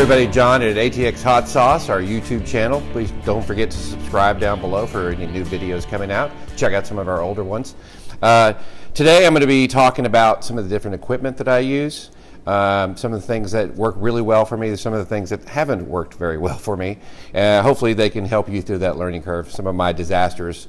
everybody, John at ATX Hot Sauce, our YouTube channel. Please don't forget to subscribe down below for any new videos coming out. Check out some of our older ones. Today I'm going to be talking about some of the different equipment that I use, some of the things that work really well for me, some of the things that haven't worked very well for me. Hopefully they can help you through that learning curve. Some of my disasters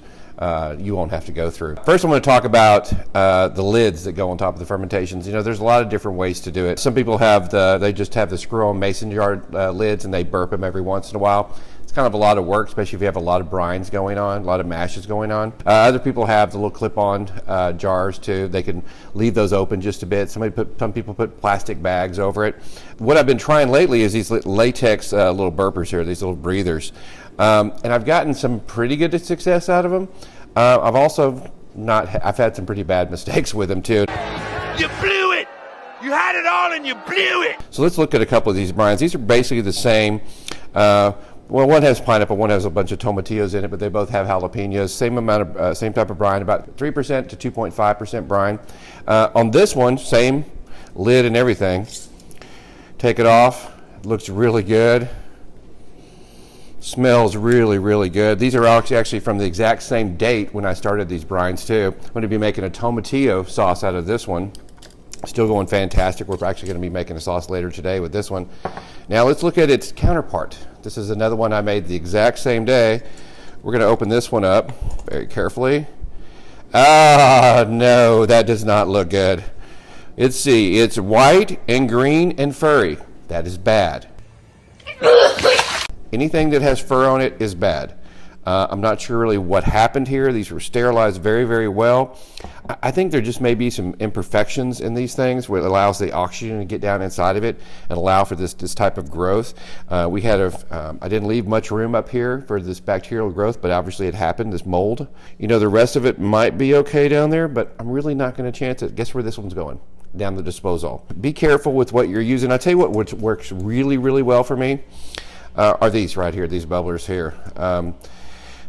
you won't have to go through. First, I'm going to talk about the lids that go on top of the fermentations. You know, there's a lot of different ways to do it. Some people have they just have the screw-on mason jar lids and they burp them every once in a while. It's kind of a lot of work, especially if you have a lot of brines going on, a lot of mashes going on. Other people have the little clip-on jars too. They can leave those open just a bit. Some people put plastic bags over it. What I've been trying lately is these latex little burpers here, these little breathers. And I've gotten some pretty good success out of them. I've had some pretty bad mistakes with them too. You blew it! You had it all and you blew it! So let's look at a couple of these brines. These are basically the same. Well, one has pineapple, one has a bunch of tomatillos in it, but they both have jalapenos. Same type of brine, about 3% to 2.5% brine. On this one, same lid and everything. Take it off. It looks really good. Smells really, really good. These are actually from the exact same date when I started these brines too. I'm going to be making a tomatillo sauce out of this one. Still going fantastic. We're actually going to be making a sauce later today with this one. Now let's look at its counterpart. This is another one I made the exact same day. We're going to open this one up very carefully. Ah, no, that does not look good. Let's see. It's white and green and furry. That is bad. Anything that has fur on it is bad. I'm not sure really what happened here. These were sterilized very, very well. I think there just may be some imperfections in these things where it allows the oxygen to get down inside of it and allow for this type of growth. I didn't leave much room up here for this bacterial growth, but obviously it happened, this mold. You know, the rest of it might be okay down there, but I'm really not going to chance it. Guess where this one's going? Down the disposal. Be careful with what you're using. I'll tell you what works really, really well for me. Are these right here, these bubblers here.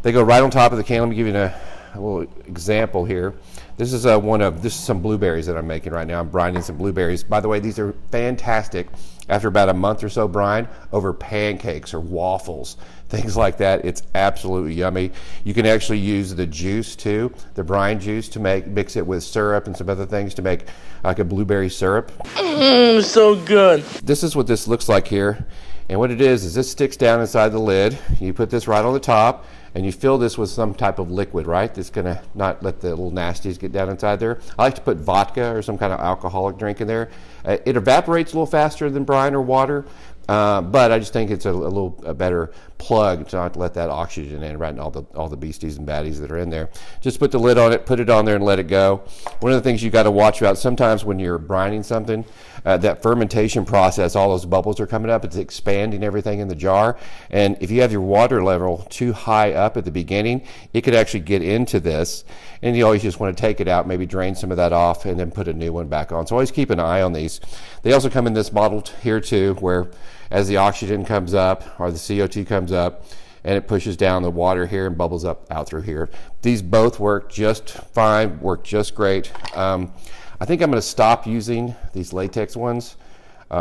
They go right on top of the can. Let me give you a little example here. This is some blueberries that I'm making right now. I'm brining some blueberries. By the way, these are fantastic after about a month or so brine over pancakes or waffles, things like that. It's absolutely yummy. You can actually use the juice too, the brine juice, to mix it with syrup and some other things to make like a blueberry syrup. So good. This is what this looks like here. And what it is this sticks down inside the lid. You put this right on the top and you fill this with some type of liquid, right? That's gonna not let the little nasties get down inside there. I like to put vodka or some kind of alcoholic drink in there. It evaporates a little faster than brine or water, but I just think it's a better plug to not let that oxygen in, right, and all the beasties and baddies that are in there. Just put the lid on it, put it on there and let it go. One of the things you got to watch about sometimes when you're brining something, that fermentation process, all those bubbles are coming up, it's expanding everything in the jar, and if you have your water level too high up at the beginning, it could actually get into this, and you always just want to take it out, maybe drain some of that off and then put a new one back on. So always keep an eye on these. They also come in this model here too, where as the oxygen comes up or the CO2 comes up and it pushes down the water here and bubbles up out through here. These both work just fine, work just great. I think I'm going to stop using these latex ones,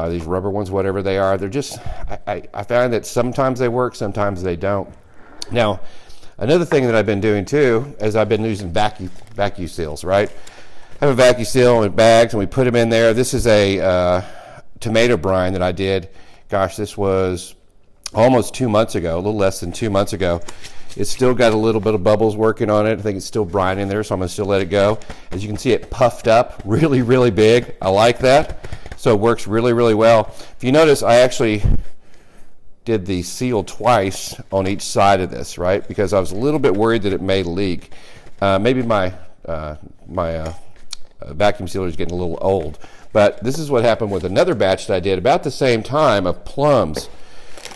these rubber ones, whatever they are. They're just, I find that sometimes they work, sometimes they don't. Now, another thing that I've been doing too is I've been using vacuum seals, right? I have a vacuum seal in bags and we put them in there. This is a tomato brine that I did. Gosh, this was almost 2 months ago, a little less than 2 months ago. It's still got a little bit of bubbles working on it. I think it's still brine in there, so I'm going to still let it go. As you can see, it puffed up really, really big. I like that. So it works really, really well. If you notice, I actually did the seal twice on each side of this, right? Because I was a little bit worried that it may leak. Maybe my vacuum sealer is getting a little old. But this is what happened with another batch that I did about the same time of plums.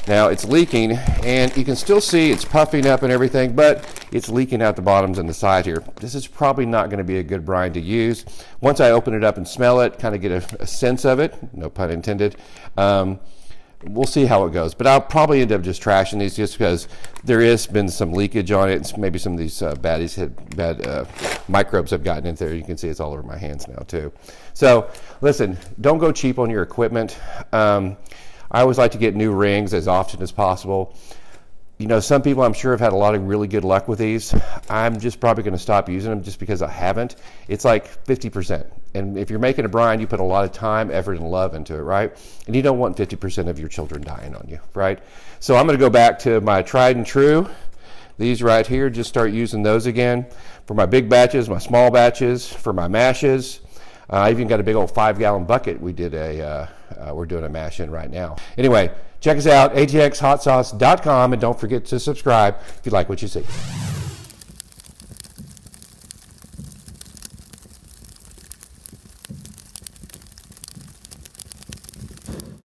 Now it's leaking, and you can still see it's puffing up and everything, but it's leaking out the bottoms and the side here. This is probably not going to be a good brine to use. Once I open it up and smell it, kind of get a sense of it, no pun intended, we'll see how it goes. But I'll probably end up just trashing these just because there has been some leakage on it. And maybe some of these bad microbes have gotten in there. You can see it's all over my hands now too. So listen, don't go cheap on your equipment. I always like to get new rings as often as possible. You know, some people I'm sure have had a lot of really good luck with these. I'm just probably going to stop using them just because I haven't. It's like 50%. And if you're making a brine, you put a lot of time, effort, and love into it, right? And you don't want 50% of your children dying on you, right? So I'm going to go back to my tried and true. These right here, just start using those again. For my big batches, my small batches, for my mashes. I even got a big old 5-gallon bucket we're doing a mash in right now. Anyway, check us out, atxhotsauce.com, and don't forget to subscribe if you like what you see.